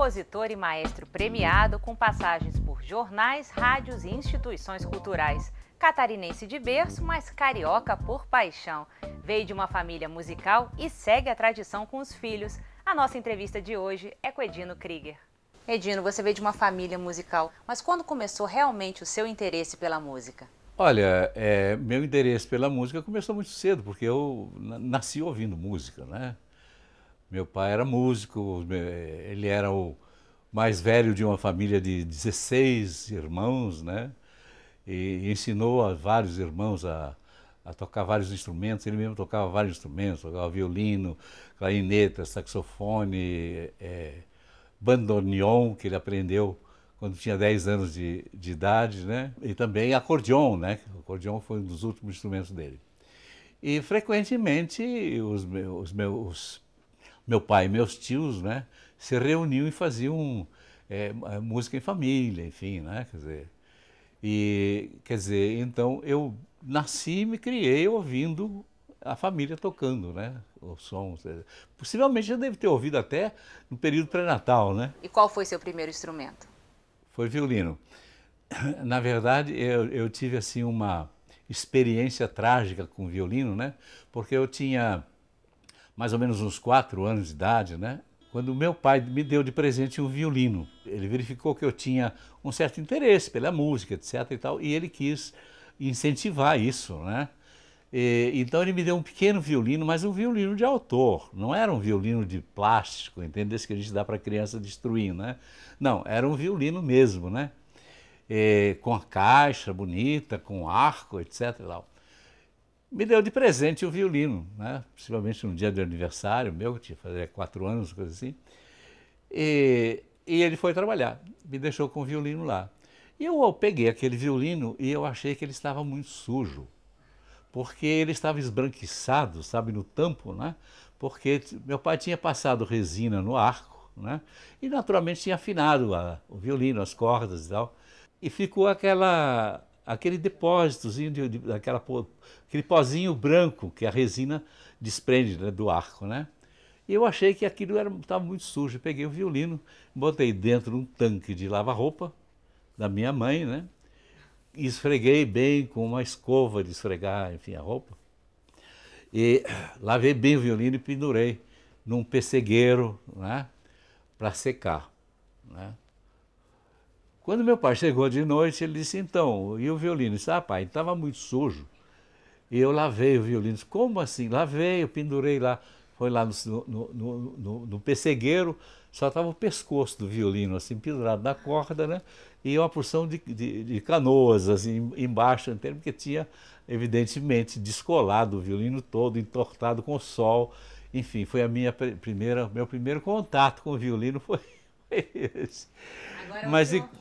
compositor e maestro premiado com passagens por jornais, rádios e instituições culturais. Catarinense de berço, mas carioca por paixão. Veio de uma família musical e segue a tradição com os filhos. A nossa entrevista de hoje é com Edino Krieger. Edino, você veio de uma família musical, mas quando começou realmente o seu interesse pela música? Olha, meu interesse pela música começou muito cedo, porque eu nasci ouvindo música, né? Meu pai era músico, ele era o mais velho de uma família de 16 irmãos, né? E ensinou a vários irmãos a tocar vários instrumentos. Ele mesmo tocava vários instrumentos, tocava violino, clarineta, saxofone, bandoneon, que ele aprendeu quando tinha 10 anos de idade, né? E também acordeon, né? O acordeon foi um dos últimos instrumentos dele. E frequentemente meu pai e meus tios, né, se reuniam e faziam música em família, enfim, né? Quer dizer, então eu nasci e me criei ouvindo a família tocando, né? Os sons. Possivelmente eu devo ter ouvido até no período pré-natal, né? E qual foi seu primeiro instrumento? Foi violino. Na verdade, eu tive assim uma experiência trágica com violino, né? Porque eu tinha mais ou menos uns 4 anos de idade, né? Quando meu pai me deu de presente um violino. Ele verificou que eu tinha um certo interesse pela música, etc. e tal, e ele quis incentivar isso, né? Então ele me deu um pequeno violino, mas um violino de autor. Não era um violino de plástico, entende? Esse que a gente dá para criança destruir, né? Não, era um violino mesmo, né? Com a caixa bonita, com arco, etc. e tal. Me deu de presente o violino, né? Possivelmente no dia do aniversário meu, que tinha fazer 4 anos, coisa assim. E ele foi trabalhar, me deixou com o violino lá. E eu peguei aquele violino e eu achei que ele estava muito sujo, porque ele estava esbranquiçado, sabe, no tampo, né? Porque meu pai tinha passado resina no arco, né? E naturalmente tinha afinado o violino, as cordas e tal. E ficou aquele depósitozinho, aquele pozinho branco que a resina desprende, né, do arco, né? E eu achei que aquilo estava muito sujo. Eu peguei o violino, botei dentro de um tanque de lava-roupa da minha mãe, né? E esfreguei bem com uma escova de esfregar, enfim, a roupa. E lavei bem o violino e pendurei num pessegueiro, né, para secar, né? Quando meu pai chegou de noite, ele disse, então, e o violino? Eu disse, pai, estava muito sujo. E eu lavei o violino. Disse, como assim? Lavei, eu pendurei lá. Foi lá no pessegueiro, só estava o pescoço do violino, assim, pendurado na corda, né? E uma porção de canoas, assim, embaixo, porque tinha, evidentemente, descolado o violino todo, entortado com o sol. Enfim, foi meu primeiro contato com o violino, foi esse.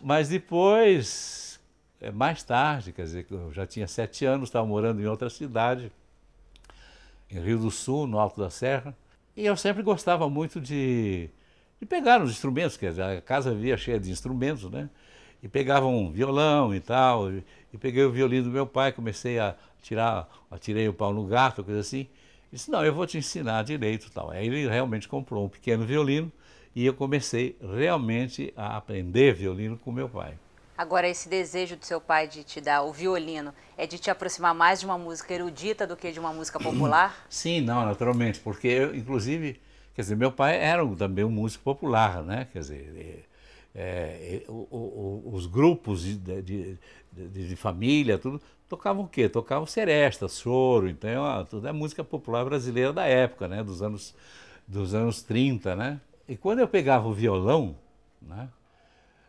Mas depois, mais tarde, quer dizer, eu já tinha 7 anos, estava morando em outra cidade, em Rio do Sul, no Alto da Serra, e eu sempre gostava muito de pegar os instrumentos, quer dizer, a casa via cheia de instrumentos, né? E pegava um violão e tal, e peguei o violino do meu pai, comecei atirei o pau no gato, coisa assim. Ele disse, não, eu vou te ensinar direito e tal. Aí ele realmente comprou um pequeno violino, e eu comecei realmente a aprender violino com meu pai. Agora, esse desejo do seu pai de te dar o violino é de te aproximar mais de uma música erudita do que de uma música popular? Sim, não, naturalmente, porque eu, inclusive, quer dizer, meu pai era também um músico popular, né? Quer dizer, os grupos de família, tudo, tocavam o quê? Tocavam seresta, choro, então tudo é música popular brasileira da época, né? Dos anos 30, né? E quando eu pegava o violão, né,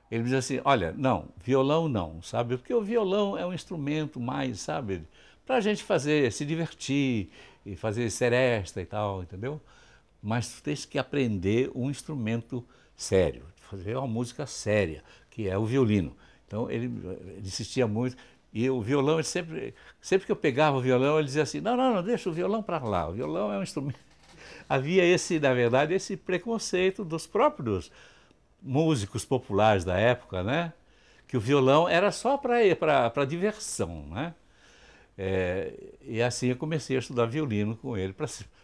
ele me dizia assim, olha, não, violão não, sabe? Porque o violão é um instrumento mais, sabe, para a gente se divertir e fazer seresta e tal, entendeu? Mas tu tens que aprender um instrumento sério, fazer uma música séria, que é o violino. Então ele insistia muito. E o violão, sempre que eu pegava o violão, ele dizia assim, não, deixa o violão para lá, o violão é um instrumento. Havia na verdade, esse preconceito dos próprios músicos populares da época, né? Que o violão era só para diversão, né? E assim eu comecei a estudar violino com ele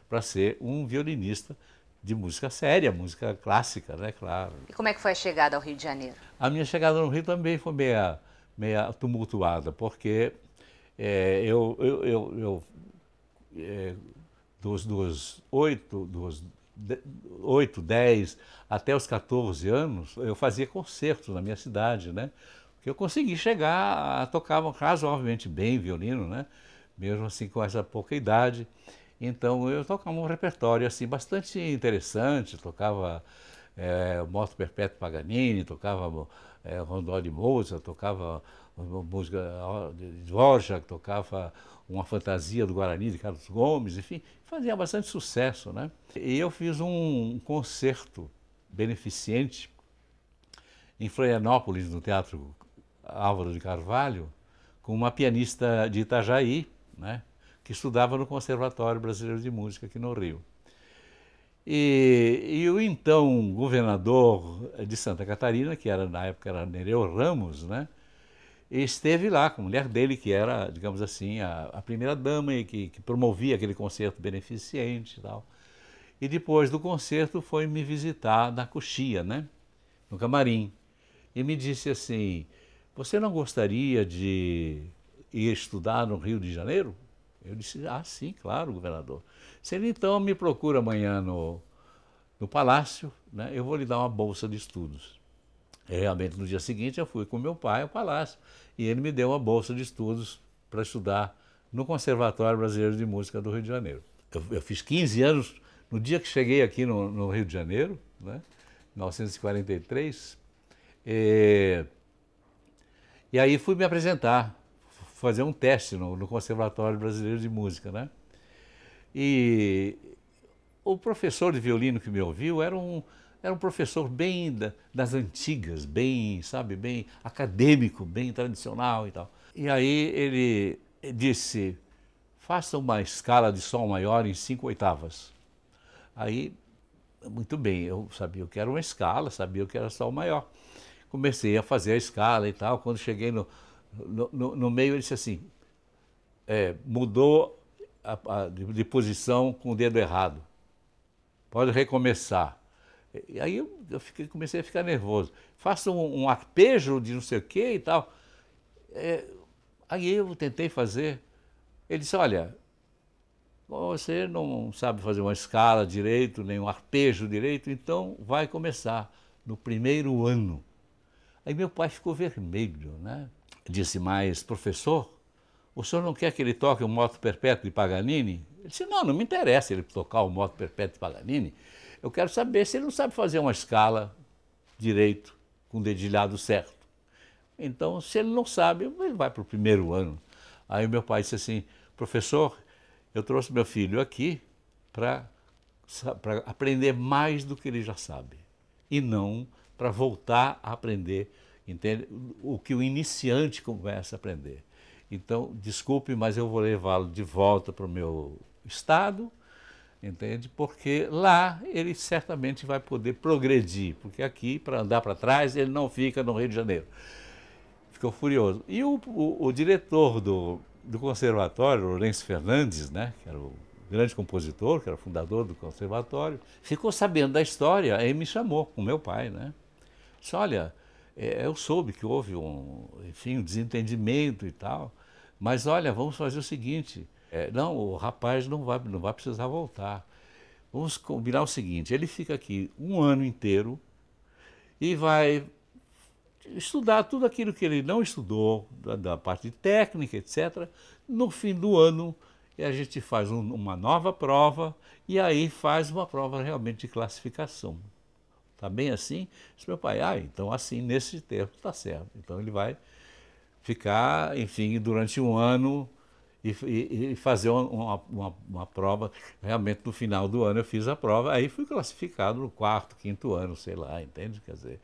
para ser um violinista de música séria, música clássica, né, claro. E como é que foi a chegada ao Rio de Janeiro? A minha chegada no Rio também foi meia tumultuada, porque eh, dos 8, 10 até os 14 anos, eu fazia concertos na minha cidade, né? Porque eu consegui chegar a tocar razoavelmente bem violino, né? Mesmo assim com essa pouca idade. Então eu tocava um repertório assim bastante interessante, tocava Moto Perpétuo Paganini, tocava Rondó de Mozart, tocava música de Dvorak, tocava uma fantasia do Guarani de Carlos Gomes, enfim, fazia bastante sucesso, né? E eu fiz um concerto beneficente em Florianópolis, no Teatro Álvaro de Carvalho, com uma pianista de Itajaí, né, que estudava no Conservatório Brasileiro de Música aqui no Rio. E o então governador de Santa Catarina, que era na época era Nereu Ramos, né, esteve lá com a mulher dele, que era, digamos assim, a primeira dama e que promovia aquele concerto beneficente e tal. E depois do concerto foi me visitar na coxia, né, no camarim, e me disse assim: você não gostaria de ir estudar no Rio de Janeiro? Eu disse: ah, sim, claro, governador. Se ele então me procura amanhã no Palácio, né, eu vou lhe dar uma bolsa de estudos. E realmente no dia seguinte eu fui com meu pai ao Palácio e ele me deu uma bolsa de estudos para estudar no Conservatório Brasileiro de Música do Rio de Janeiro. Eu fiz 15 anos no dia que cheguei aqui no Rio de Janeiro, né, em 1943, e aí fui me apresentar, fazer um teste no Conservatório Brasileiro de Música, né? E o professor de violino que me ouviu era um professor bem das antigas, bem, sabe, bem acadêmico, bem tradicional e tal. E aí ele disse: faça uma escala de sol maior em 5 oitavas. Aí, muito bem, eu sabia que era uma escala, sabia que era sol maior. Comecei a fazer a escala e tal. Quando cheguei no meio, ele disse assim: mudou de posição com o dedo errado. Pode recomeçar. E aí comecei a ficar nervoso. Faça um arpejo de não sei o que e tal. Aí eu tentei fazer. Ele disse: olha, você não sabe fazer uma escala direito, nem um arpejo direito, então vai começar no primeiro ano. Aí meu pai ficou vermelho, né? Disse: mas professor, o senhor não quer que ele toque o Moto Perpétuo de Paganini? Ele disse: não, não me interessa ele tocar o Moto Perpétuo de Paganini. Eu quero saber se ele não sabe fazer uma escala direito, com o dedilhado certo. Então, se ele não sabe, ele vai para o primeiro ano. Aí meu pai disse assim: professor, eu trouxe meu filho aqui para aprender mais do que ele já sabe, e não para voltar a aprender, entende? O que o iniciante começa a aprender. Então, desculpe, mas eu vou levá-lo de volta para o meu estado, entende? Porque lá ele certamente vai poder progredir, porque aqui, para andar para trás, ele não fica no Rio de Janeiro. Ficou furioso. E o diretor do conservatório, Lourenço Fernandes, né, que era o grande compositor, que era o fundador do conservatório, ficou sabendo da história, aí me chamou com meu pai, né? Disse: olha, eu soube que houve um desentendimento e tal, mas olha, vamos fazer o seguinte: não, o rapaz não vai precisar voltar. Vamos combinar o seguinte: ele fica aqui um ano inteiro e vai estudar tudo aquilo que ele não estudou, da parte técnica, etc. No fim do ano, a gente faz uma nova prova e aí faz uma prova realmente de classificação. Tá bem assim? Disse meu pai: então assim, nesse tempo está certo. Então ele vai ficar, enfim, durante um ano e fazer uma prova. Realmente, no final do ano eu fiz a prova, aí fui classificado no 4º, 5º ano, sei lá, entende? Quer dizer,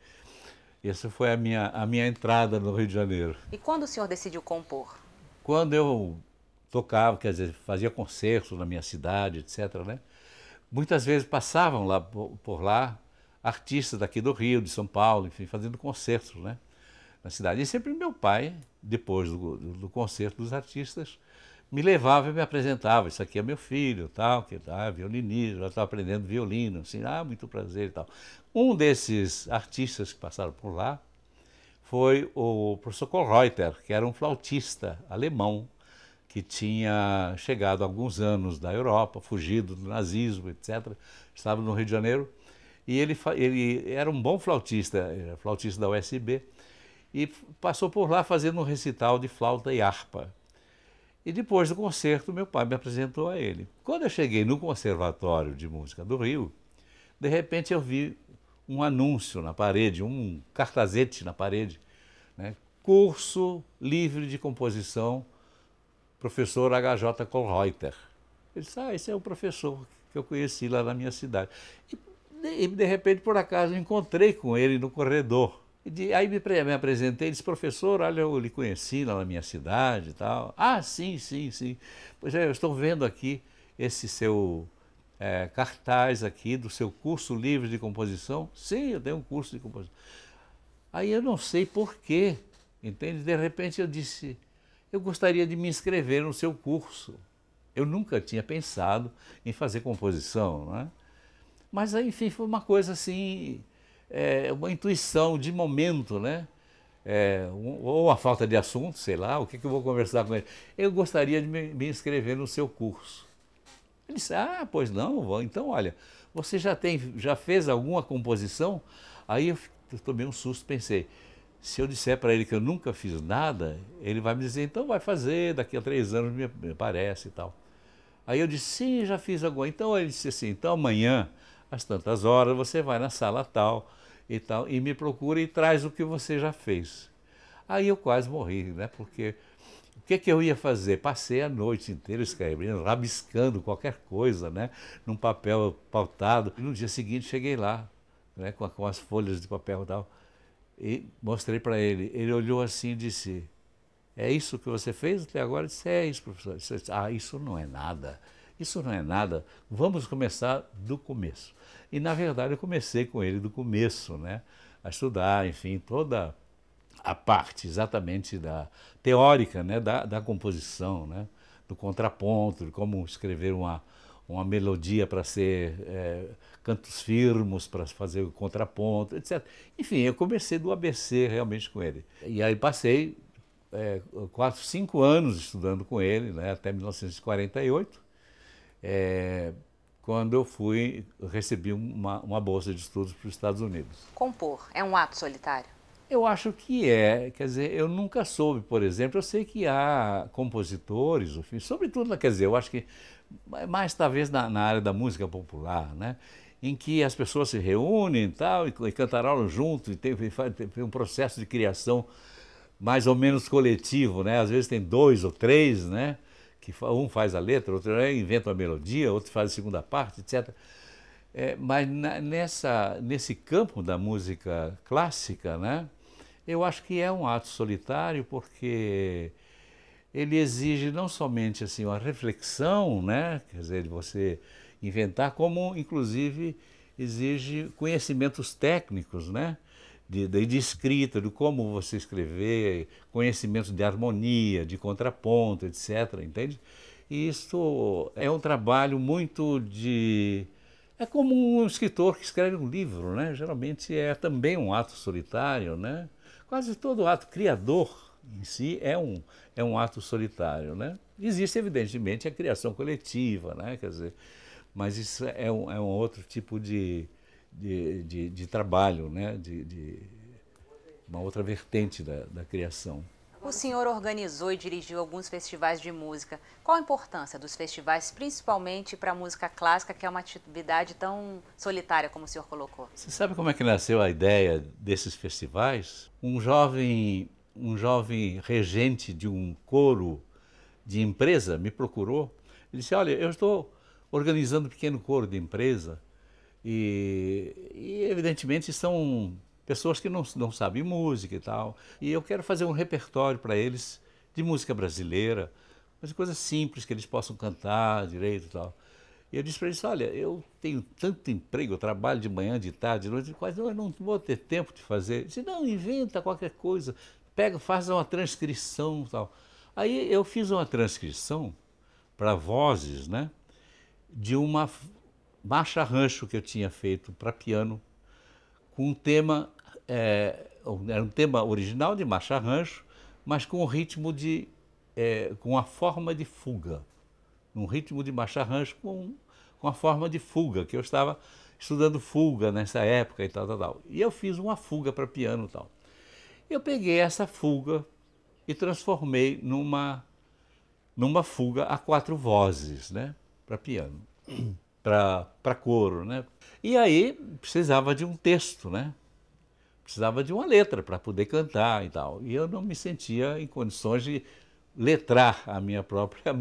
essa foi a minha entrada no Rio de Janeiro. E quando o senhor decidiu compor? Quando eu tocava, quer dizer, fazia concertos na minha cidade, etc., né? Muitas vezes passavam lá por lá artistas daqui do Rio, de São Paulo, enfim, fazendo concertos, né, na cidade. E sempre meu pai, depois do concerto dos artistas, me levava e me apresentava, isso aqui é meu filho, tal, que tá, violinista, já está aprendendo violino, assim, muito prazer e tal. Um desses artistas que passaram por lá foi o professor Kohlreuter, que era um flautista alemão, que tinha chegado há alguns anos da Europa, fugido do nazismo, etc. Estava no Rio de Janeiro, e ele era um bom flautista, era flautista da USB, e passou por lá fazendo um recital de flauta e harpa. E depois do concerto, meu pai me apresentou a ele. Quando eu cheguei no Conservatório de Música do Rio, de repente eu vi um anúncio na parede, um cartazete na parede, né? Curso livre de composição, professor H.J. Kohlreuter. Ele disse, esse é o professor que eu conheci lá na minha cidade. E de repente, por acaso, encontrei com ele no corredor. Aí me apresentei, ele disse, professor, olha, eu lhe conheci lá na minha cidade e tal. Ah, sim, sim, sim. Pois é, eu estou vendo aqui esse seu cartaz aqui do seu curso livre de composição. Sim, eu tenho um curso de composição. Aí eu não sei por quê, entende? De repente eu disse, eu gostaria de me inscrever no seu curso. Eu nunca tinha pensado em fazer composição, não é? Mas, enfim, foi uma coisa assim, uma intuição de momento, né? Ou a falta de assunto, sei lá, o que eu vou conversar com ele. Eu gostaria de me inscrever no seu curso. Ele disse, pois não, então olha, você já fez alguma composição? Aí eu tomei um susto, pensei, se eu disser para ele que eu nunca fiz nada, ele vai me dizer, então vai fazer, daqui a 3 anos me parece e tal. Aí eu disse, sim, já fiz alguma. Então ele disse assim, então amanhã, às tantas horas, você vai na sala tal, e me procura e traz o que você já fez. Aí eu quase morri, né? Porque o que eu ia fazer? Passei a noite inteira escrevendo, rabiscando qualquer coisa, né? Num papel pautado. E no dia seguinte cheguei lá, né? Com as folhas de papel e tal, e mostrei para ele. Ele olhou assim e disse, é isso que você fez até agora? Eu disse, é isso, professor. Eu disse, isso não é nada. Isso não é nada. Vamos começar do começo. E, na verdade, eu comecei com ele do começo, né? A estudar, enfim, toda a parte exatamente teórica, né? Da composição, né? Do contraponto, de como escrever uma melodia para ser cantos firmos, para fazer o contraponto, etc. Enfim, eu comecei do ABC realmente com ele. E aí passei 4, 5 anos estudando com ele, né? Até 1948. Quando eu recebi uma bolsa de estudos para os Estados Unidos. Compor é um ato solitário? Eu acho que quer dizer, eu nunca soube, por exemplo, eu sei que há compositores, enfim, sobretudo, quer dizer, eu acho que mais talvez na área da música popular, né, em que as pessoas se reúnem e cantarolam junto, e tem um processo de criação mais ou menos coletivo, né, às vezes tem 2 ou 3, né, que um faz a letra, outro inventa uma melodia, outro faz a segunda parte, etc. Mas nesse campo da música clássica, né, eu acho que é um ato solitário porque ele exige não somente assim, uma reflexão, né, quer dizer, de você inventar, como inclusive exige conhecimentos técnicos, né, de escrita, de como você escrever, conhecimentos de harmonia, de contraponto, etc., entende? E isso é um trabalho muito É como um escritor que escreve um livro, né? Geralmente é também um ato solitário, né? Quase todo ato criador em si é um ato solitário, né? Existe, evidentemente, a criação coletiva, né? Quer dizer, mas isso é um outro tipo de trabalho, né? De uma outra vertente da criação. O senhor organizou e dirigiu alguns festivais de música. Qual a importância dos festivais, principalmente para a música clássica, que é uma atividade tão solitária como o senhor colocou? Você sabe como é que nasceu a ideia desses festivais? Um jovem regente de um coro de empresa me procurou. Ele disse, olha, eu estou organizando um pequeno coro de empresa e evidentemente são pessoas que não sabem música e tal, e eu quero fazer um repertório para eles de música brasileira, mas coisas simples que eles possam cantar direito e tal. E eu disse para eles, olha, eu tenho tanto emprego, eu trabalho de manhã, de tarde, de noite, quase eu não vou ter tempo de fazer. Ele disse, não, inventa qualquer coisa, faz uma transcrição e tal. Aí eu fiz uma transcrição para vozes, né, de uma marcha-rancho que eu tinha feito para piano, com um tema, era um tema original de marcha-rancho, mas com um ritmo com a forma de fuga, um ritmo de marcha-rancho com a forma de fuga, que eu estava estudando fuga nessa época e tal, tal, tal. E eu fiz uma fuga para piano e tal. Eu peguei essa fuga e transformei numa fuga a 4 vozes, né, para piano, para coro, né. E aí precisava de um texto, né, precisava de uma letra para poder cantar e tal. E eu não me sentia em condições de letrar a minha própria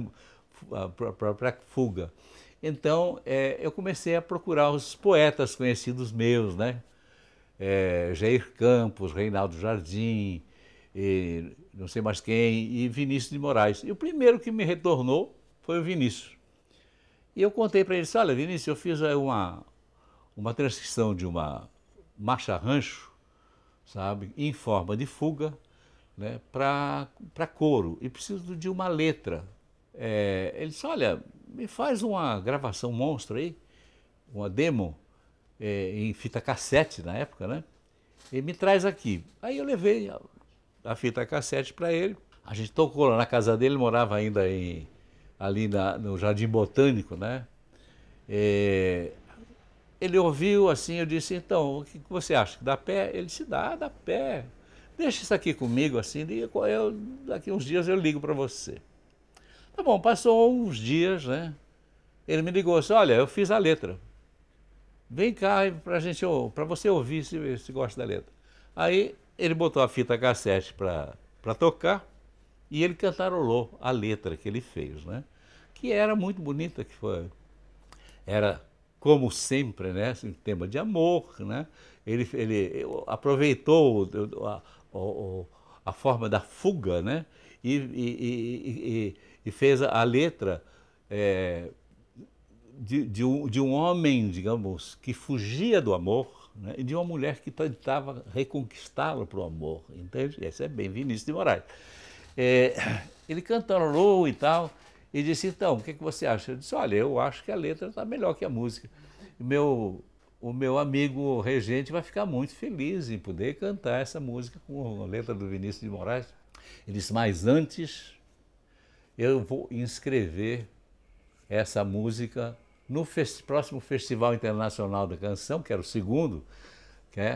fuga. Então eu comecei a procurar os poetas conhecidos meus, né, Jair Campos, Reinaldo Jardim, e não sei mais quem, e Vinícius de Moraes. E o primeiro que me retornou foi o Vinícius. E eu contei para ele, olha, Vinícius, eu fiz uma transcrição de uma marcha-rancho, sabe, em forma de fuga, né, para coro, e preciso de uma letra. Ele disse, olha, me faz uma gravação monstro aí, uma demo, em fita cassete na época, né, e me traz aqui. Aí eu levei a fita cassete para ele, a gente tocou lá na casa dele, ele morava ainda ali no Jardim Botânico, né, ele ouviu assim, eu disse, então, o que você acha, que dá pé? Ele disse, dá pé, deixa isso aqui comigo assim, daqui uns dias eu ligo para você. Tá bom, passou uns dias, né, ele me ligou assim, olha, eu fiz a letra, vem cá para você ouvir se gosta da letra. Aí ele botou a fita cassete para tocar e ele cantarolou a letra que ele fez, né? Que era muito bonita, era como sempre, né? Um tema de amor, né? Ele aproveitou a forma da fuga, né? E fez a letra de um homem, digamos, que fugia do amor, né, e de uma mulher que tentava reconquistá-lo para o amor, entende? Esse é bem Vinícius de Moraes. Ele cantarolou e tal, e disse, então, o que você acha? Eu disse, olha, eu acho que a letra está melhor que a música. O meu amigo regente vai ficar muito feliz em poder cantar essa música com a letra do Vinícius de Moraes. Ele disse, mas antes eu vou inscrever essa música no próximo Festival Internacional da Canção, que era o segundo,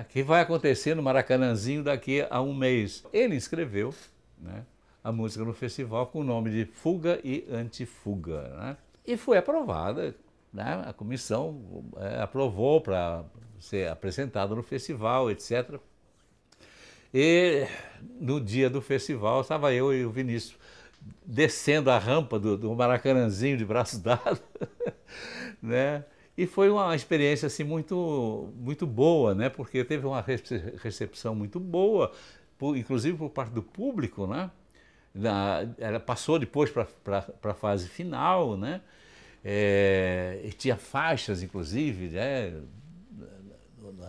que vai acontecer no Maracanãzinho daqui a um mês. Ele inscreveu, né, a música no festival com o nome de Fuga e Antifuga, né, e foi aprovada, né, a comissão aprovou para ser apresentada no festival, etc. E no dia do festival estava eu e o Vinícius descendo a rampa do Maracanãzinho de braços dados, né? E foi uma experiência assim muito boa, né? Porque teve uma recepção muito boa, inclusive por parte do público, né? Ela passou depois para a fase final, né? E tinha faixas, inclusive, né?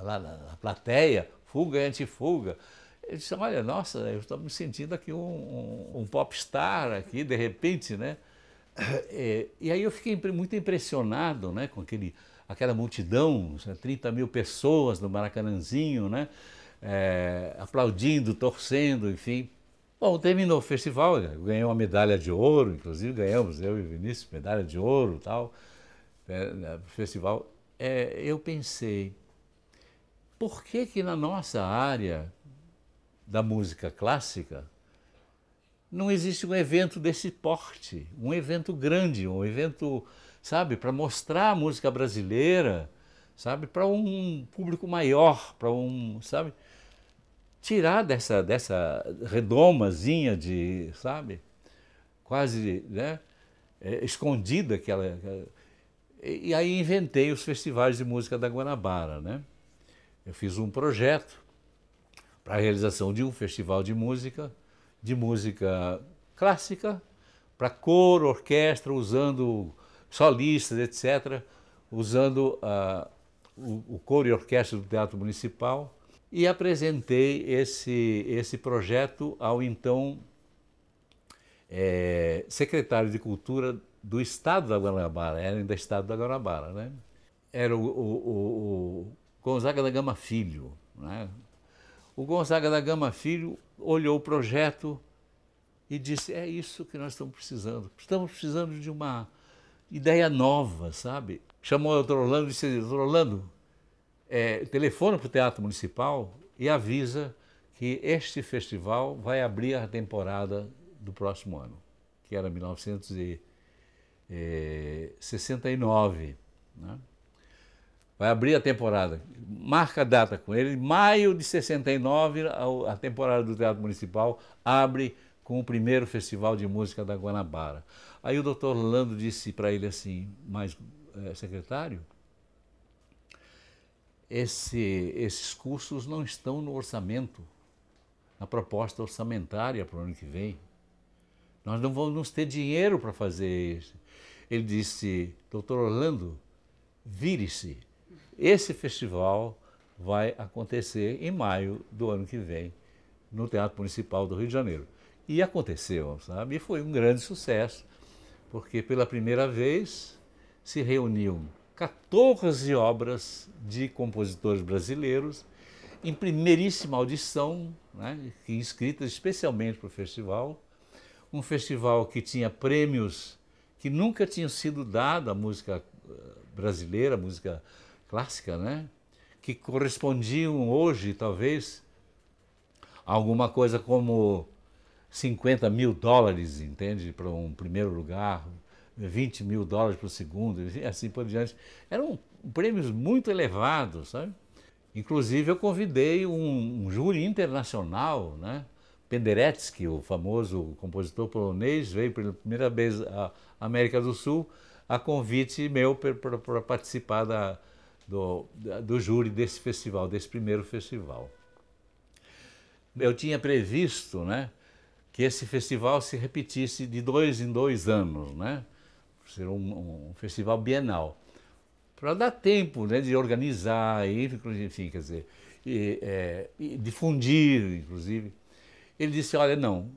Lá na plateia, fuga e antifuga. Ele disse, olha, nossa, eu estou me sentindo aqui um popstar aqui, de repente, né? E aí eu fiquei muito impressionado, né, com aquela multidão, 30 mil pessoas no Maracanãzinho, né? Aplaudindo, torcendo, enfim. Bom, terminou o festival, eu ganhei uma medalha de ouro, inclusive ganhamos, eu e o Vinícius, medalha de ouro e tal, no festival. Eu pensei, por que na nossa área da música clássica não existe um evento desse porte, um evento grande, um evento, sabe, para mostrar a música brasileira, sabe, para um público maior, sabe, tirar dessa redomazinha de, sabe, quase, né, escondida e aí inventei os festivais de música da Guanabara, né? Eu fiz um projeto para a realização de um festival de música clássica, para coro, orquestra, usando solistas, etc., usando o coro e orquestra do Teatro Municipal, e apresentei esse projeto ao então secretário de Cultura do Estado da Guanabara, era ainda Estado da Guanabara, né? Era o Gonzaga da Gama Filho, né? O Gonzaga da Gama Filho olhou o projeto e disse, é isso que nós estamos precisando. Estamos precisando de uma ideia nova, sabe? Chamou o Dr. Orlando e disse, Dr. Orlando, telefona para o Teatro Municipal e avisa que este festival vai abrir a temporada do próximo ano, que era 1969, né? Vai abrir a temporada, marca a data com ele, maio de 69, a temporada do Teatro Municipal abre com o primeiro Festival de Música da Guanabara. Aí o Dr. Orlando disse para ele assim, mas secretário, esses cursos não estão no orçamento, na proposta orçamentária para o ano que vem. Nós não vamos ter dinheiro para fazer isso. Ele disse, Dr. Orlando, vire-se. Esse festival vai acontecer em maio do ano que vem, no Teatro Municipal do Rio de Janeiro. E aconteceu, sabe? E foi um grande sucesso, porque pela primeira vez se reuniam 14 obras de compositores brasileiros em primeiríssima audição, né, escritas especialmente para o festival. Um festival que tinha prêmios que nunca tinham sido dados à música brasileira, música clássica, né, que correspondiam hoje, talvez, a alguma coisa como 50 mil dólares, entende, para um primeiro lugar, 20 mil dólares para o segundo, e assim por diante. Eram prêmios muito elevados, sabe? Inclusive, eu convidei um júri internacional, né? Penderecki, o famoso compositor polonês, veio pela primeira vez à América do Sul a convite meu para participar do júri desse festival, desse primeiro festival. Eu tinha previsto, né, que esse festival se repetisse de 2 em 2 anos, né? Ser um festival bienal, para dar tempo, né, de organizar, enfim, quer dizer, e difundir, inclusive. Ele disse, olha, não,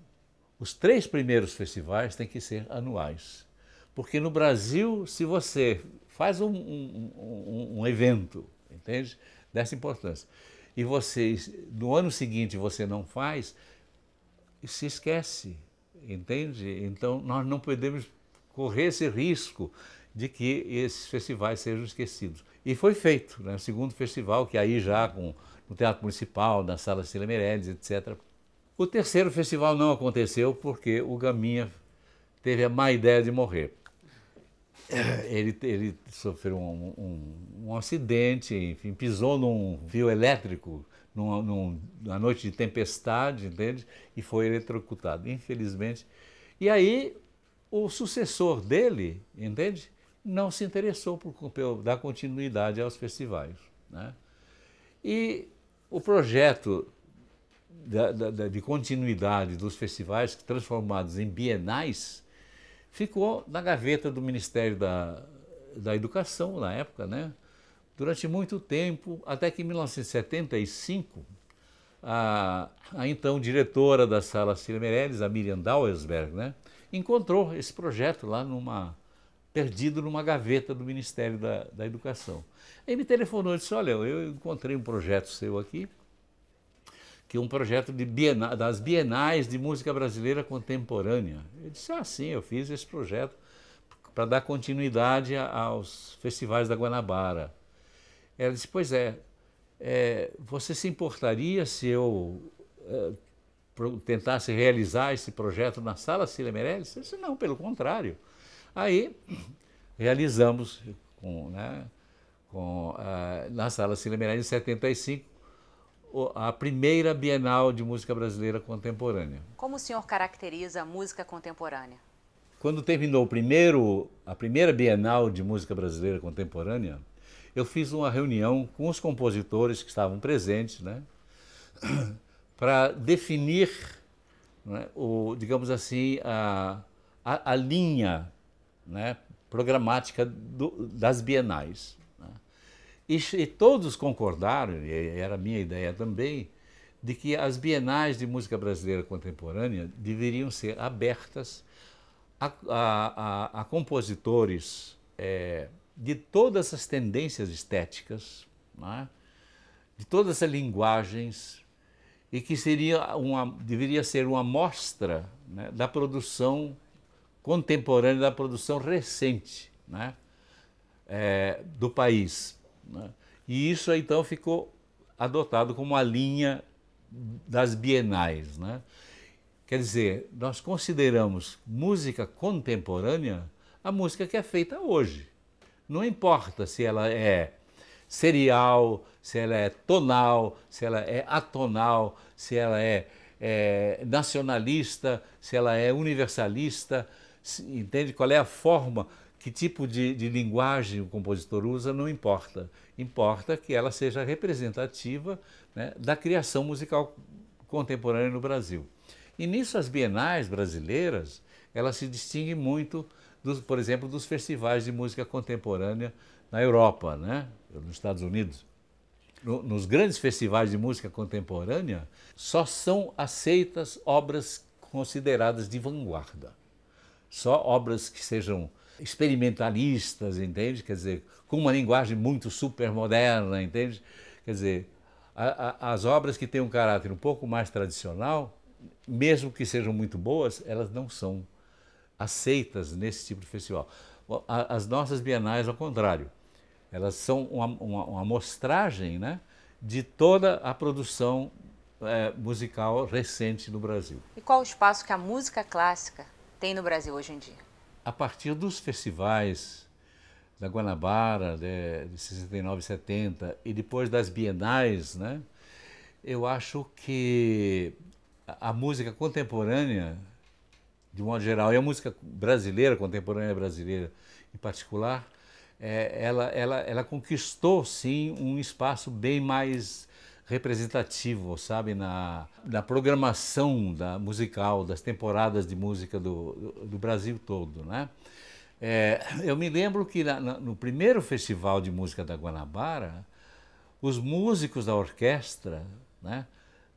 os 3 primeiros festivais têm que ser anuais, porque no Brasil, se você faz um evento, entende, dessa importância, e você, no ano seguinte você não faz, se esquece, entende? Então nós não podemos correr esse risco de que esses festivais sejam esquecidos. E foi feito, né? O segundo festival, que aí já no Teatro Municipal, na Sala Cília Meirelles, etc. O terceiro festival não aconteceu porque o Gaminha teve a má ideia de morrer. Ele sofreu um acidente, enfim, pisou num fio elétrico numa noite de tempestade, entende? E foi eletrocutado, infelizmente. E aí o sucessor dele, entende? Não se interessou por dar continuidade aos festivais, né? E o projeto de continuidade dos festivais, transformados em bienais, ficou na gaveta do Ministério da Educação, na época, né? Durante muito tempo, até que em 1975, a então diretora da Sala Cília Meirelles, a Miriam Dauersberg, né, encontrou esse projeto lá perdido numa gaveta do Ministério da Educação. Aí me telefonou e disse, olha, eu encontrei um projeto seu aqui, que é um projeto das Bienais de Música Brasileira Contemporânea. Eu disse, sim, eu fiz esse projeto para dar continuidade aos festivais da Guanabara. Ela disse, pois você se importaria se eu tentasse realizar esse projeto na Sala Cília Meirelles? Eu disse, não, pelo contrário. Aí realizamos na Sala Cília Meirelles, em 75, a primeira Bienal de Música Brasileira Contemporânea. Como o senhor caracteriza a música contemporânea? Quando terminou a primeira Bienal de Música Brasileira Contemporânea, eu fiz uma reunião com os compositores que estavam presentes, né, para definir, né, digamos assim, a linha, né, programática das bienais. Né. E todos concordaram, e era a minha ideia também, de que as bienais de música brasileira contemporânea deveriam ser abertas a compositores de todas as tendências estéticas, né? De todas as linguagens, e que deveria ser uma mostra, né, da produção contemporânea, da produção recente, né, do país, né? E isso então ficou adotado como a linha das bienais, né? Quer dizer, nós consideramos música contemporânea a música que é feita hoje. Não importa se ela é serial, se ela é tonal, se ela é atonal, se ela é nacionalista, se ela é universalista, entende qual é a forma, que tipo de linguagem o compositor usa, não importa. Importa que ela seja representativa, né, da criação musical contemporânea no Brasil. E nisso as bienais brasileiras, elas se distinguem muito, por exemplo, dos festivais de música contemporânea na Europa, né, nos Estados Unidos. Nos grandes festivais de música contemporânea, só são aceitas obras consideradas de vanguarda. Só obras que sejam experimentalistas, entende? Quer dizer, com uma linguagem muito supermoderna, entende? Quer dizer, as obras que têm um caráter um pouco mais tradicional, mesmo que sejam muito boas, elas não são aceitas nesse tipo de festival. As nossas bienais, ao contrário, elas são uma amostragem, né, de toda a produção musical recente no Brasil. E qual o espaço que a música clássica tem no Brasil hoje em dia? A partir dos festivais da Guanabara, de 69 e 70, e depois das bienais, né, eu acho que a música contemporânea, de um modo geral, e a música brasileira, contemporânea brasileira em particular, ela conquistou, sim, um espaço bem mais representativo, sabe, na programação musical, das temporadas de música do Brasil todo, né? Eu me lembro que no primeiro festival de música da Guanabara, os músicos da orquestra, né,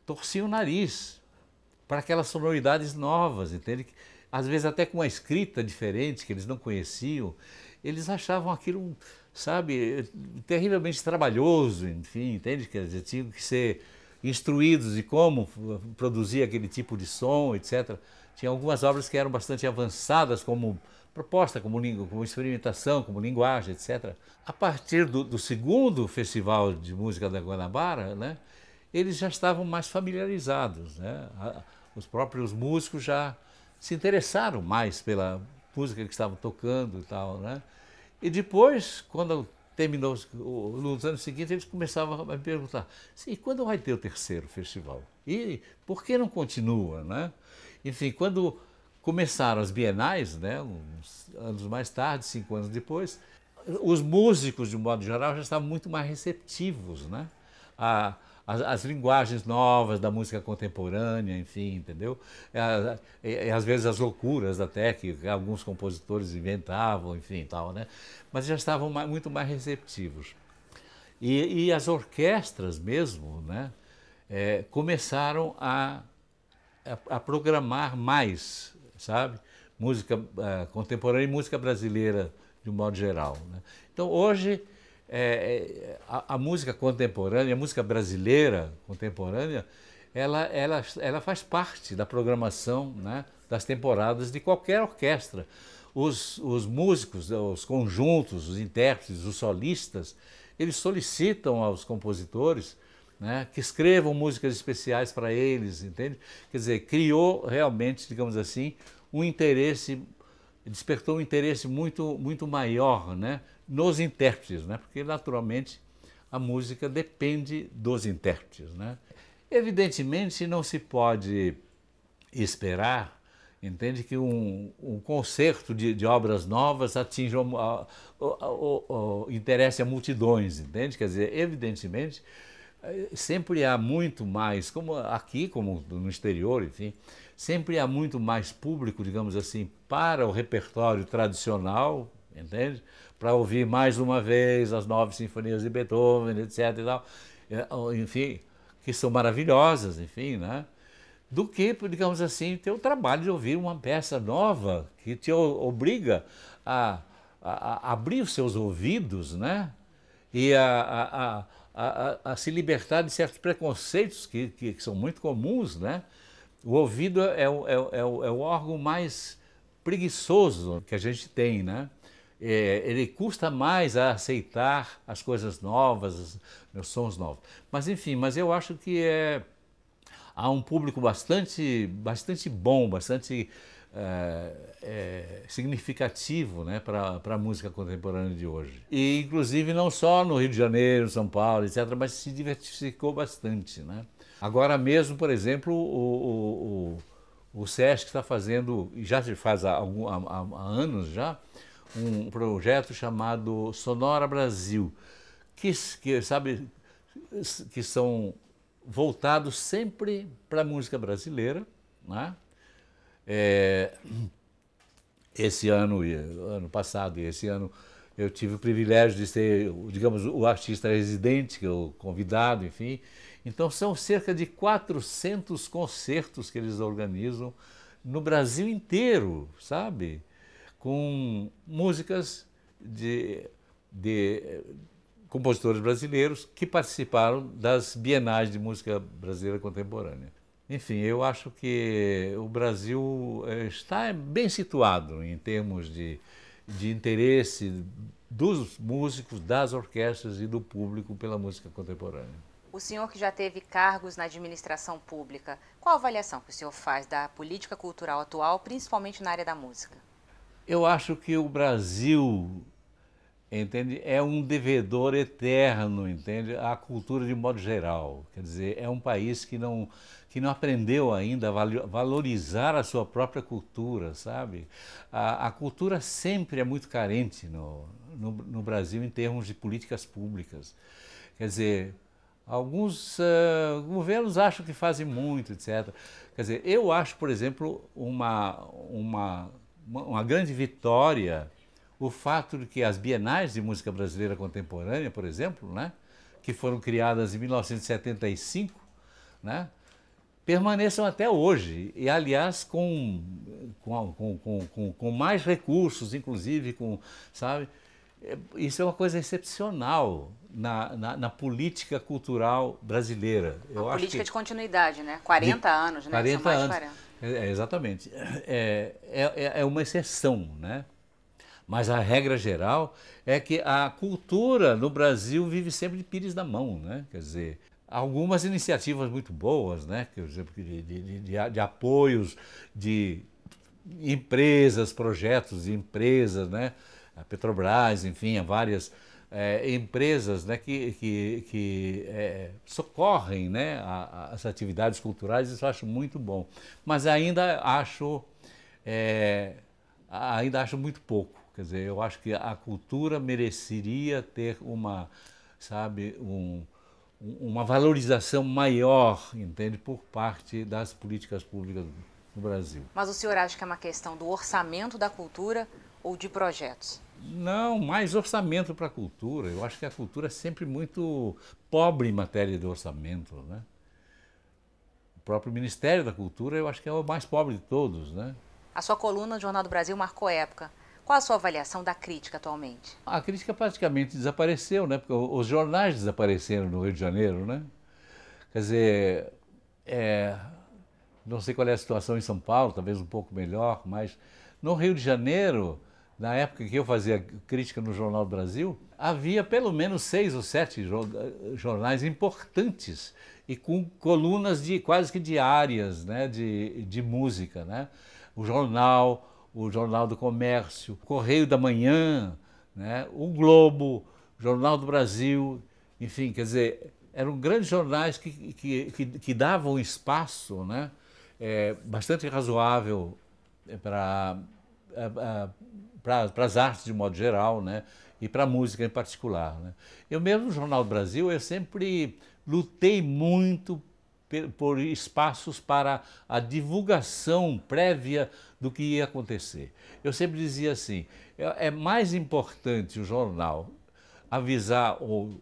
torciam o nariz para aquelas sonoridades novas, entende? Às vezes até com uma escrita diferente, que eles não conheciam, eles achavam aquilo, sabe, terrivelmente trabalhoso, enfim, entende? Quer dizer, tinham que ser instruídos de como produzir aquele tipo de som, etc. Tinha algumas obras que eram bastante avançadas como proposta, como experimentação, como linguagem, etc. A partir do segundo Festival de Música da Guanabara, né, eles já estavam mais familiarizados, né? Os próprios músicos já se interessaram mais pela música que estavam tocando e tal, né? E depois, quando terminou, nos anos seguintes, eles começavam a me perguntar, sim, quando vai ter o terceiro festival? E por que não continua, né? Enfim, quando começaram as bienais, né, uns anos mais tarde, 5 anos depois, os músicos, de um modo geral, já estavam muito mais receptivos, né, as linguagens novas da música contemporânea, enfim, entendeu? Às vezes as loucuras até que alguns compositores inventavam, enfim, tal, né? Mas já estavam muito mais receptivos. E as orquestras mesmo, né, começaram a programar mais, sabe? Música contemporânea e música brasileira de um modo geral, né? Então hoje a música contemporânea, a música brasileira contemporânea, ela faz parte da programação, né, das temporadas de qualquer orquestra. Os músicos, os conjuntos, os intérpretes, os solistas, eles solicitam aos compositores, né, que escrevam músicas especiais para eles, entende? Quer dizer, criou realmente, digamos assim, um interesse, despertou um interesse muito, muito maior, né, nos intérpretes, né, porque naturalmente a música depende dos intérpretes, né. Evidentemente não se pode esperar, entende, que um concerto de obras novas atinja interesse a multidões, entende? Quer dizer, evidentemente sempre há muito mais, como aqui, como no exterior, enfim, sempre há muito mais público, digamos assim, para o repertório tradicional, entende? Para ouvir mais uma vez as 9 sinfonias de Beethoven, etc. e tal. Enfim, que são maravilhosas, enfim, né? Do que, digamos assim, ter o trabalho de ouvir uma peça nova que te obriga a abrir os seus ouvidos, né? E a se libertar de certos preconceitos que são muito comuns, né? O ouvido é o órgão mais preguiçoso que a gente tem, né? Ele custa mais a aceitar as coisas novas, os sons novos. Mas enfim, mas eu acho que há um público bastante bom, bastante significativo, né, para a música contemporânea de hoje. E inclusive não só no Rio de Janeiro, São Paulo, etc., mas se diversificou bastante, né? Agora mesmo, por exemplo, o SESC está fazendo, e já se faz há anos já, um projeto chamado Sonora Brasil, que sabe, que são voltados sempre para a música brasileira, né? Esse ano, ano passado e esse ano, eu tive o privilégio de ser, digamos, o artista residente, que o convidado, enfim. Então são cerca de 400 concertos que eles organizam no Brasil inteiro, sabe? Com músicas de compositores brasileiros que participaram das bienais de música brasileira contemporânea. Enfim, eu acho que o Brasil está bem situado em termos de interesse dos músicos, das orquestras e do público pela música contemporânea. O senhor que já teve cargos na administração pública, qual a avaliação que o senhor faz da política cultural atual, principalmente na área da música? Eu acho que o Brasil, entende, é um devedor eterno, entende, à cultura de modo geral. Quer dizer, é um país que não aprendeu ainda a valorizar a sua própria cultura, sabe? A cultura sempre é muito carente no Brasil em termos de políticas públicas. Quer dizer, alguns governos acham que fazem muito, etc. Quer dizer, eu acho, por exemplo, uma grande vitória o fato de que as bienais de música brasileira contemporânea, por exemplo, né, que foram criadas em 1975, né, permaneçam até hoje, e aliás com mais recursos, inclusive, sabe? Isso é uma coisa excepcional na política cultural brasileira. Uma política de continuidade, né? 40 anos, né? 40 São mais anos. de 40. Exatamente. É uma exceção, né? Mas a regra geral é que a cultura no Brasil vive sempre de pires na mão, né? Quer dizer, algumas iniciativas muito boas, né? Quer dizer, de apoios de empresas, projetos de empresas, né? A Petrobras, enfim, há várias empresas, né, que socorrem, né, as atividades culturais. Isso eu acho muito bom. Mas ainda acho muito pouco. Quer dizer, eu acho que a cultura mereceria ter uma valorização maior, entende, por parte das políticas públicas no Brasil. Mas o senhor acha que é uma questão do orçamento da cultura ou de projetos? Não, mais orçamento para a cultura. Eu acho que a cultura é sempre muito pobre em matéria de orçamento, né? O próprio Ministério da Cultura eu acho que é o mais pobre de todos, né? A sua coluna no Jornal do Brasil marcou época. Qual a sua avaliação da crítica atualmente? A crítica praticamente desapareceu, né? Porque os jornais desapareceram no Rio de Janeiro, né? Quer dizer, não sei qual é a situação em São Paulo, talvez um pouco melhor, mas no Rio de Janeiro, na época que eu fazia crítica no Jornal do Brasil, havia pelo menos 6 ou 7 jornais importantes e com colunas quase que diárias, né, de música, né? O Jornal do Comércio, o Correio da Manhã, né, o Globo, o Jornal do Brasil, enfim, quer dizer, eram grandes jornais que davam espaço, né, bastante razoável para as artes de modo geral, né, e para a música em particular, né. Eu mesmo no Jornal do Brasil, eu sempre lutei muito por espaços para a divulgação prévia do que ia acontecer. Eu sempre dizia assim, é mais importante o jornal avisar ou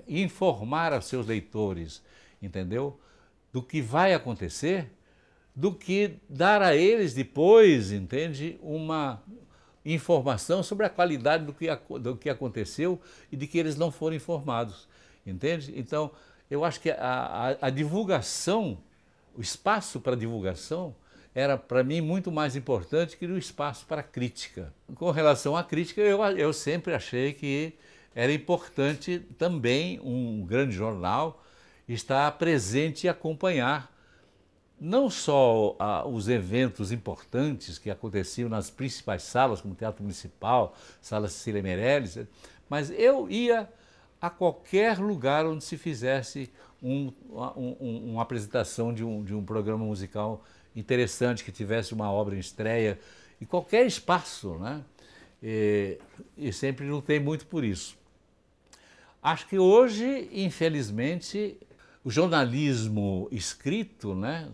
informar aos seus leitores entendeu? Do que vai acontecer, do que dar a eles depois, entende? Uma informação sobre a qualidade do que aconteceu e de que eles não foram informados, entende? Então, eu acho que a divulgação, o espaço para divulgação, era para mim muito mais importante que o espaço para crítica. Com relação à crítica, eu sempre achei que era importante também um grande jornal estar presente e acompanhar não só os eventos importantes que aconteciam nas principais salas, como o Teatro Municipal, Sala Cecília Meirelles, mas eu ia a qualquer lugar onde se fizesse uma apresentação de um programa musical interessante, que tivesse uma obra em estreia, em qualquer espaço, né? E sempre lutei muito por isso. Acho que hoje, infelizmente, o jornalismo escrito, né,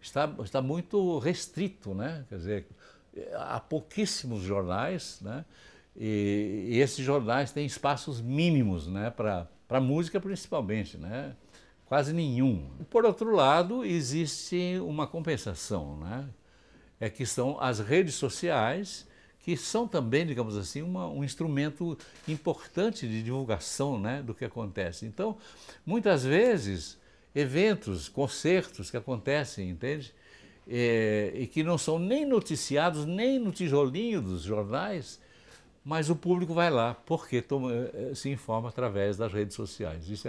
está muito restrito, né? Quer dizer, há pouquíssimos jornais, né? E esses jornais têm espaços mínimos, né, para a música principalmente, né? Quase nenhum. Por outro lado, existe uma compensação, né? Que são as redes sociais, que são também, digamos assim, um instrumento importante de divulgação, né, do que acontece. Então, muitas vezes, eventos, concertos que acontecem, entende? E que não são nem noticiados, nem no tijolinho dos jornais, mas o público vai lá, porque se informa através das redes sociais. Isso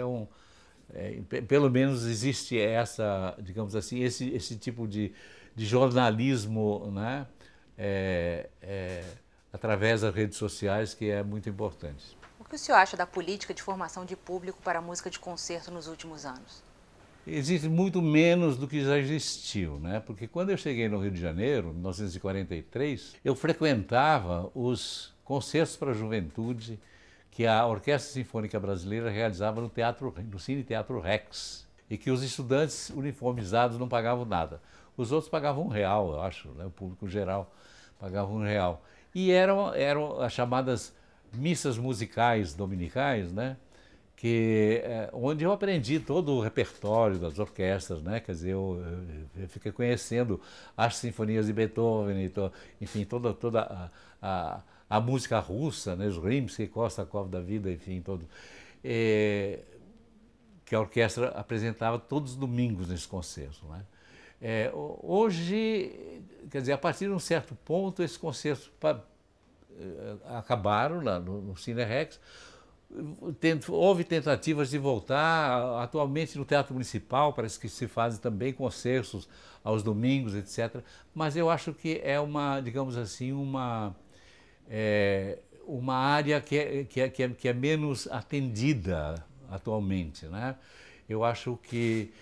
pelo menos existe essa, digamos assim, esse tipo de jornalismo, né? Através das redes sociais, que é muito importante. O que o senhor acha da política de formação de público para a música de concerto nos últimos anos? Existe muito menos do que já existiu, né? Porque quando eu cheguei no Rio de Janeiro, em 1943, eu frequentava os concertos para a juventude que a Orquestra Sinfônica Brasileira realizava no Cine Teatro Rex, e que os estudantes uniformizados não pagavam nada. Os outros pagavam R$1, eu acho, né? O público geral pagava R$1. E eram as chamadas missas musicais dominicais, né? Onde eu aprendi todo o repertório das orquestras, né? Quer dizer, eu fiquei conhecendo as sinfonias de Beethoven, enfim, toda a música russa, né? Os Rimsky-Korsakov da vida, enfim, que a orquestra apresentava todos os domingos nesse concerto, né? Hoje, quer dizer, a partir de um certo ponto, esses concertos acabaram lá no Cine Rex. Houve tentativas de voltar. Atualmente no Teatro Municipal parece que se fazem também concertos aos domingos, etc. Mas eu acho que é digamos assim, uma área que é menos atendida atualmente, né? Eu acho que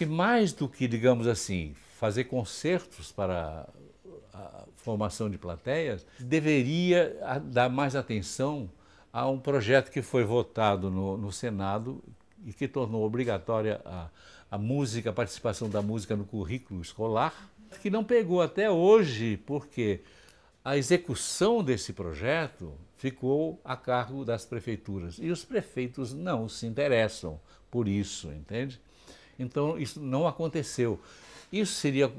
mais do que, digamos assim, fazer concertos para a formação de plateias, deveria dar mais atenção a um projeto que foi votado no Senado e que tornou obrigatória a música, a participação da música no currículo escolar, que não pegou até hoje, porque a execução desse projeto ficou a cargo das prefeituras. E os prefeitos não se interessam por isso, entende? Então, isso não aconteceu. Isso seria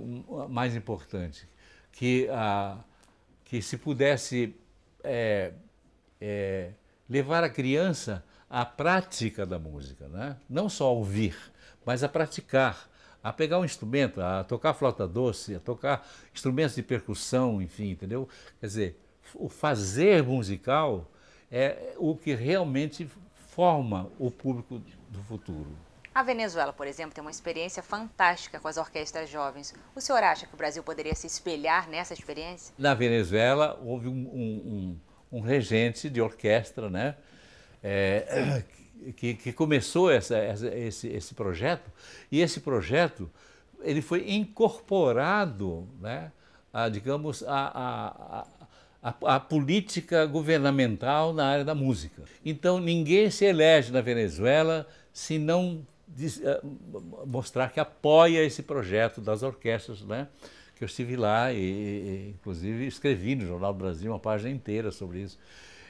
mais importante, que se pudesse levar a criança à prática da música, né? Não só a ouvir, mas a praticar, a pegar um instrumento, a tocar flauta doce, a tocar instrumentos de percussão, enfim, entendeu? Quer dizer, o fazer musical é o que realmente forma o público do futuro. A Venezuela, por exemplo, tem uma experiência fantástica com as orquestras jovens. O senhor acha que o Brasil poderia se espelhar nessa experiência? Na Venezuela houve um regente de orquestra, né? Que começou esse projeto, e esse projeto ele foi incorporado, né, digamos, a política governamental na área da música. Então ninguém se elege na Venezuela se não mostrar que apoia esse projeto das orquestras, né? Que eu estive lá e inclusive escrevi no Jornal do Brasil uma página inteira sobre isso.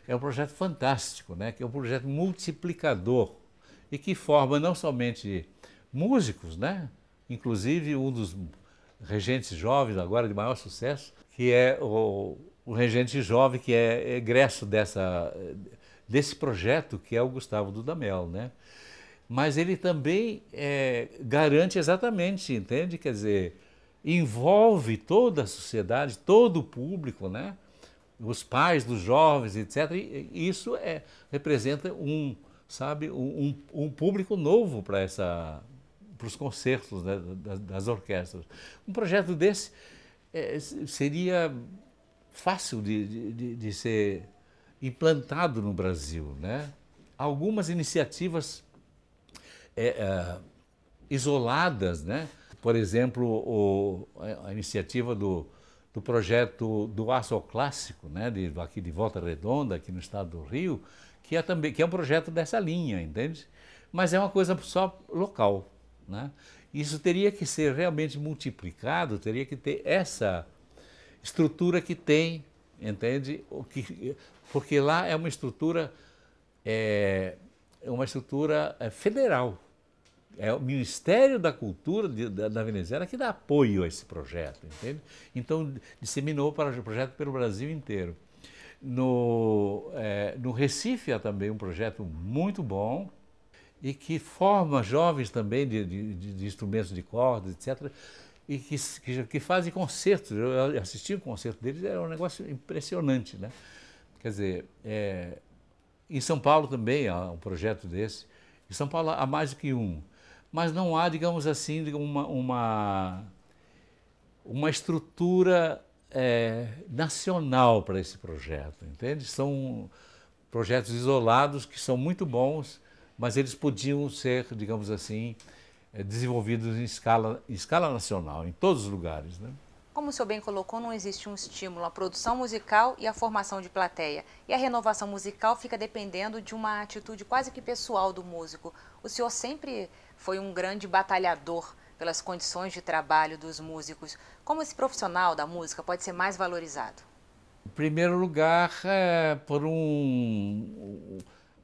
É um projeto fantástico, né? Que é um projeto multiplicador e que forma não somente músicos, né? Inclusive um dos regentes jovens agora de maior sucesso, que é o regente jovem que é egresso desse projeto, que é o Gustavo Dudamel, né? Mas ele também garante exatamente, entende? Quer dizer, envolve toda a sociedade, todo o público, né? Os pais dos jovens, etc. E isso representa sabe, um público novo para os concertos, né, das orquestras. Um projeto desse seria fácil de ser implantado no Brasil, né? Algumas iniciativas isoladas, né? Por exemplo, a iniciativa do projeto do Aço Clássico, né? Aqui de Volta Redonda, aqui no estado do Rio, que é um projeto dessa linha, entende? Mas é uma coisa só local, né? Isso teria que ser realmente multiplicado, teria que ter essa estrutura que tem, entende? Porque lá é uma estrutura federal. É o Ministério da Cultura da Venezuela que dá apoio a esse projeto, entende? Então, disseminou para o projeto pelo Brasil inteiro. No Recife há também um projeto muito bom e que forma jovens também de instrumentos de cordas, etc., e que fazem concertos. Eu assisti um concerto deles, era um negócio impressionante, né? Quer dizer, em São Paulo também há um projeto desse. Em São Paulo há mais do que um. Mas não há, digamos assim, uma estrutura nacional para esse projeto, entende? São projetos isolados que são muito bons, mas eles podiam ser, digamos assim, desenvolvidos em escala nacional, em todos os lugares, né? Como o senhor bem colocou, não existe um estímulo à produção musical e à formação de plateia. E a renovação musical fica dependendo de uma atitude quase que pessoal do músico. O senhor sempre foi um grande batalhador pelas condições de trabalho dos músicos. Como esse profissional da música pode ser mais valorizado? Em primeiro lugar, por um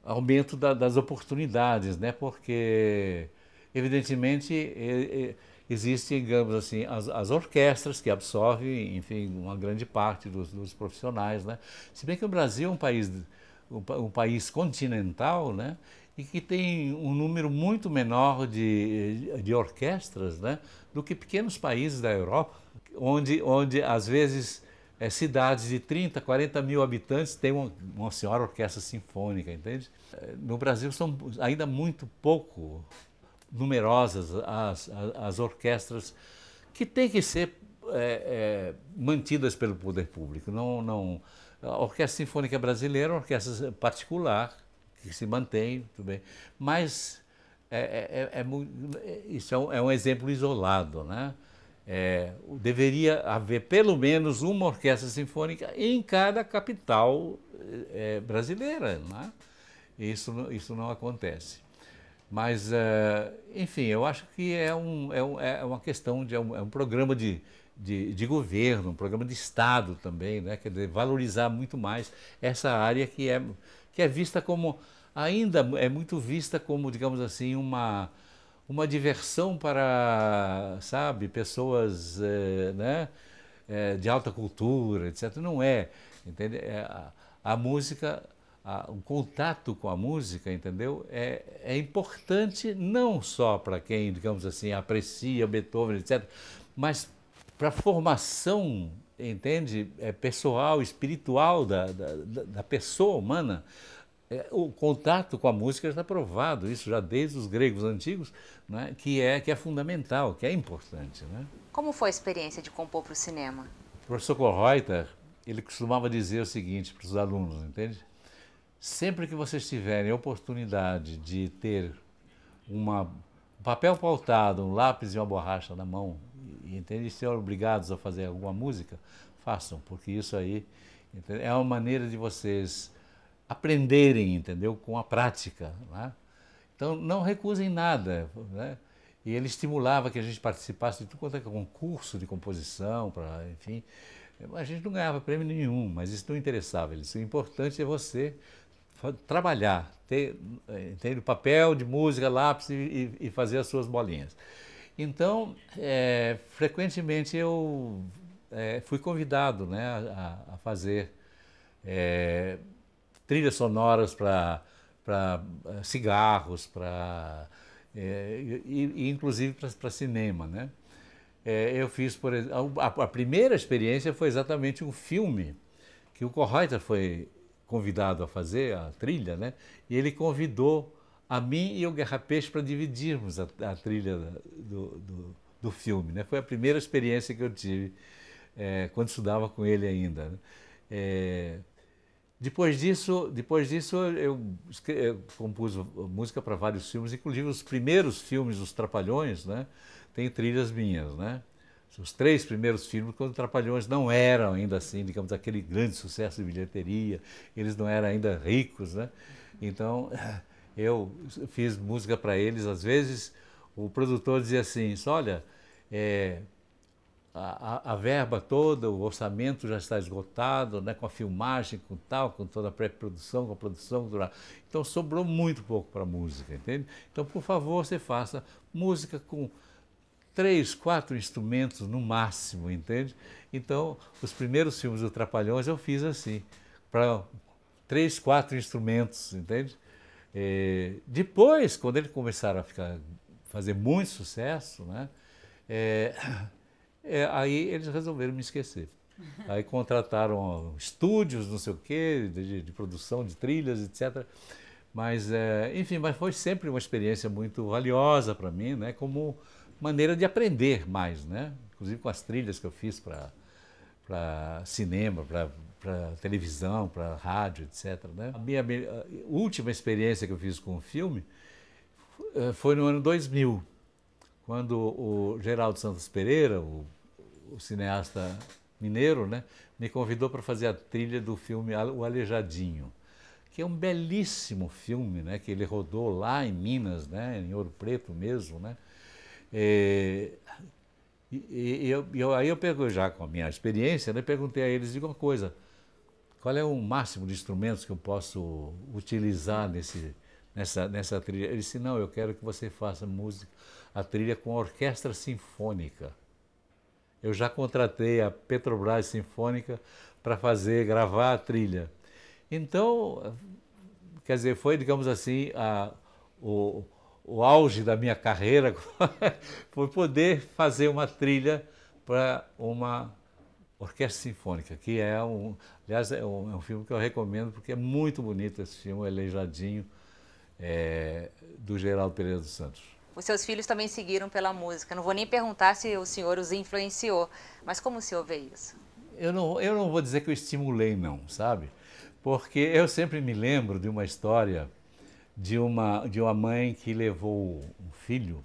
aumento das oportunidades, né? Porque, evidentemente, existem, digamos assim, as orquestras que absorvem, enfim, uma grande parte dos profissionais, né? Se bem que o Brasil é um país continental, né? E que tem um número muito menor de orquestras, né? Do que pequenos países da Europa, onde às vezes cidades de 30, 40 mil habitantes têm uma senhora orquestra sinfônica, entende? No Brasil são ainda muito pouco numerosas as orquestras que têm que ser mantidas pelo poder público. A Orquestra Sinfônica Brasileira é uma orquestra particular que se mantém, tudo bem, mas isso é um exemplo isolado, né? Deveria haver pelo menos uma orquestra sinfônica em cada capital brasileira, né? Isso não acontece. Mas, enfim, eu acho que é uma questão um programa de governo, um programa de Estado também, né? Quer dizer, valorizar muito mais essa área que é vista como, ainda é muito vista como, digamos assim, uma diversão para, sabe, pessoas né? De alta cultura, etc. Não é, entende? A música, o contato com a música, entendeu? É importante não só para quem, digamos assim, aprecia Beethoven, etc., mas para a formação, entende? Pessoal, espiritual da pessoa humana. O contato com a música está provado, isso já desde os gregos antigos, né? que é fundamental, que é importante, né? Como foi a experiência de compor para o cinema? O professor Kohlreuter, ele costumava dizer o seguinte para os alunos, entende? Sempre que vocês tiverem a oportunidade de ter um papel pautado, um lápis e uma borracha na mão, entende? E ser obrigados a fazer alguma música, façam, porque isso aí, entende? É uma maneira de vocês aprenderem, entendeu? Com a prática, né? Então, não recusem nada, né? E ele estimulava que a gente participasse de tudo quanto é concurso de composição, a gente não ganhava prêmio nenhum, mas isso não interessava eles. O importante é você trabalhar, ter o papel de música, lápis e fazer as suas bolinhas. Então, frequentemente eu fui convidado, né, a fazer trilhas sonoras para cigarros, e inclusive para cinema, né? Eu fiz, por exemplo, a primeira experiência foi exatamente um filme que o Kohreuter foi convidado a fazer, a trilha, né? E ele convidou a mim e o Guerra Peixe para dividirmos a trilha do filme, né? Foi a primeira experiência que eu tive quando estudava com ele ainda, né? Depois disso eu compus música para vários filmes, inclusive os primeiros filmes, os Trapalhões, né? Tem trilhas minhas, né? Os 3 primeiros filmes, quando os Trapalhões não eram ainda assim, digamos, aquele grande sucesso de bilheteria, eles não eram ainda ricos, né? Então, eu fiz música para eles. Às vezes, o produtor dizia assim, olha, a verba toda, o orçamento já está esgotado, né, com a filmagem, com tal, com toda a pré-produção, com a produção. Então, sobrou muito pouco para música, entende? Então, por favor, você faça música com 3, 4 instrumentos no máximo, entende? Então, os primeiros filmes do Trapalhões eu fiz assim, para 3, 4 instrumentos, entende? Depois, quando eles começaram a fazer muito sucesso, né? Aí eles resolveram me esquecer. Aí contrataram estúdios, não sei o quê, de produção de trilhas, etc. Mas, enfim, mas foi sempre uma experiência muito valiosa para mim, né? Como maneira de aprender mais, né? Inclusive com as trilhas que eu fiz para cinema, para televisão, para rádio, etc. Né? A minha última experiência que eu fiz com o filme foi no ano 2000, quando o Geraldo Santos Pereira, o cineasta mineiro, né, me convidou para fazer a trilha do filme O Aleijadinho, que é um belíssimo filme, né, que ele rodou lá em Minas, né, em Ouro Preto mesmo, né. Aí eu perguntei, já com a minha experiência, né, perguntei a eles, digo uma coisa, qual é o máximo de instrumentos que eu posso utilizar nessa trilha? Ele disse, não, eu quero que você faça a trilha com a orquestra sinfônica. Eu já contratei a Petrobras Sinfônica para gravar a trilha. Então, quer dizer, foi, digamos assim, o auge da minha carreira foi poder fazer uma trilha para uma orquestra sinfônica, que aliás, é um filme que eu recomendo porque é muito bonito esse filme, o Aleijadinho, do Geraldo Pereira dos Santos. Os seus filhos também seguiram pela música. Não vou nem perguntar se o senhor os influenciou, mas como o senhor vê isso? Eu não vou dizer que eu estimulei, não, sabe? Porque eu sempre me lembro de uma história de uma mãe que levou um filho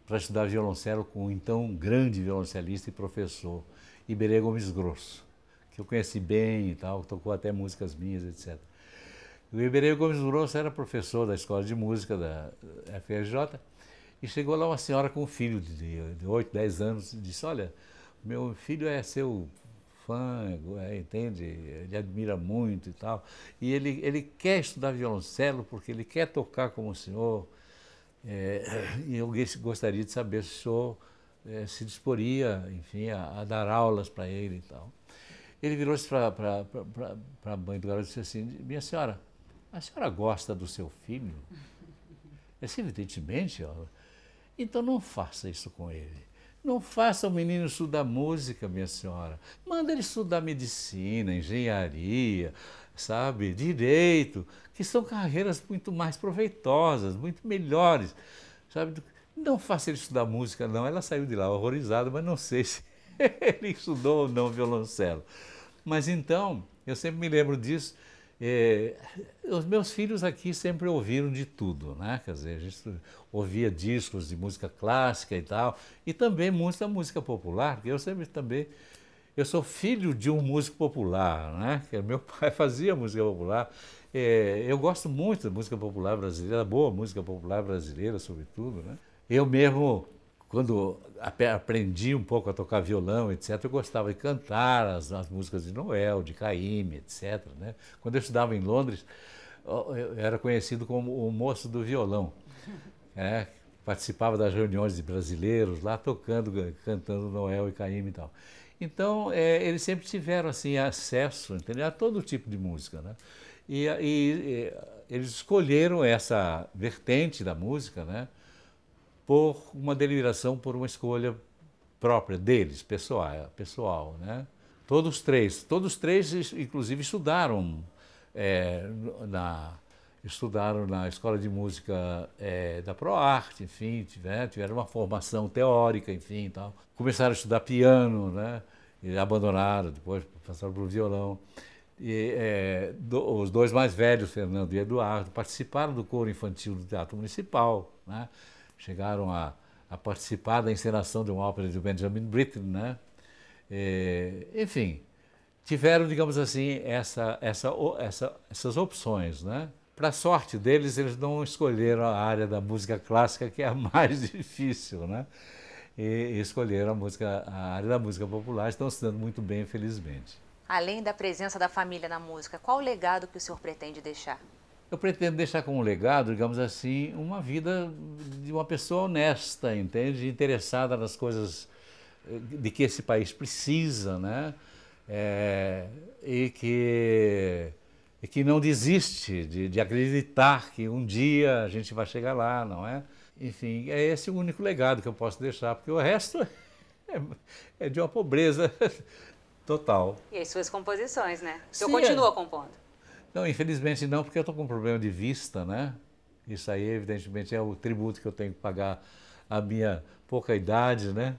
para estudar violoncelo com o então grande violoncelista e professor Iberê Gomes Grosso, que eu conheci bem e tal, tocou até músicas minhas, etc. O Iberê Gomes Grosso era professor da Escola de Música da FRJ e chegou lá uma senhora com um filho de 8, 10 anos e disse, olha, meu filho é seu fã, entende? Ele admira muito e tal. E ele quer estudar violoncelo porque ele quer tocar como o senhor. E eu gostaria de saber se o senhor se disporia, enfim, a dar aulas para ele e tal. Ele virou-se para a mãe do garoto e disse assim, minha senhora, a senhora gosta do seu filho? Evidentemente, ó. Então não faça isso com ele. Não faça o menino estudar música, minha senhora. Manda ele estudar medicina, engenharia, sabe, direito, que são carreiras muito mais proveitosas, muito melhores, sabe. Não faça ele estudar música, não. Ela saiu de lá horrorizada, mas não sei se ele estudou ou não violoncelo. Mas então, eu sempre me lembro disso. Os meus filhos aqui sempre ouviram de tudo, né? Quer dizer, a gente ouvia discos de música clássica e tal, e também muita música popular, porque eu sou filho de um músico popular, né? Meu pai fazia música popular. Eu gosto muito da música popular brasileira, boa música popular brasileira, sobretudo, né? Eu mesmo, quando aprendi um pouco a tocar violão, etc., eu gostava de cantar as músicas de Noel, de Caymmi, etc., né? Quando eu estudava em Londres, eu era conhecido como o moço do violão. Participava das reuniões de brasileiros lá tocando, cantando Noel e Caymmi e tal. Então, eles sempre tiveram assim acesso, entendeu? A todo tipo de música, né? E eles escolheram essa vertente da música, né? Por uma deliberação, por uma escolha própria deles, pessoal, né? Todos três, inclusive estudaram estudaram na escola de música da ProArte, enfim, tiveram uma formação teórica, enfim, tal. Começaram a estudar piano, né? E abandonaram, depois passaram para o violão. E, os dois mais velhos, Fernando e Eduardo, participaram do coro infantil do Teatro Municipal, né? Chegaram a participar da encenação de uma ópera de Benjamin Britten, né? Enfim, tiveram, digamos assim, essas opções, né? Para a sorte deles, eles não escolheram a área da música clássica, que é a mais difícil, né? E escolheram a área da música popular, estão se dando muito bem, felizmente. Além da presença da família na música, qual o legado que o senhor pretende deixar? Eu pretendo deixar como legado, digamos assim, uma vida de uma pessoa honesta, entende? Interessada nas coisas de que esse país precisa, né? E que não desiste de acreditar que um dia a gente vai chegar lá, não é? Enfim, é esse o único legado que eu posso deixar, porque o resto é de uma pobreza total. E as suas composições, né? O senhor Sim, continua compondo? Não, infelizmente não, porque eu estou com um problema de vista, né? Isso aí, evidentemente, é o tributo que eu tenho que pagar à minha pouca idade, né?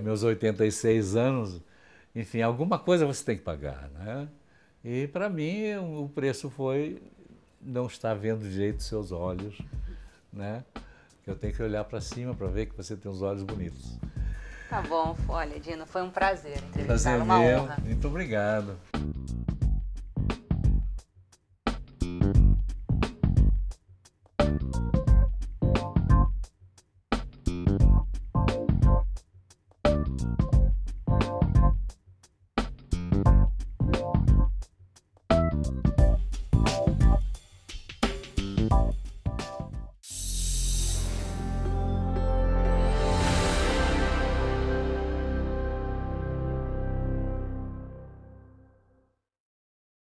Meus 86 anos. Enfim, alguma coisa você tem que pagar, né? E para mim o preço foi não estar vendo direito os seus olhos, né? Eu tenho que olhar para cima para ver que você tem os olhos bonitos. Tá bom, olha, Dino, foi um prazer Prazer entrevistá-lo, uma meu. honra. Muito obrigado.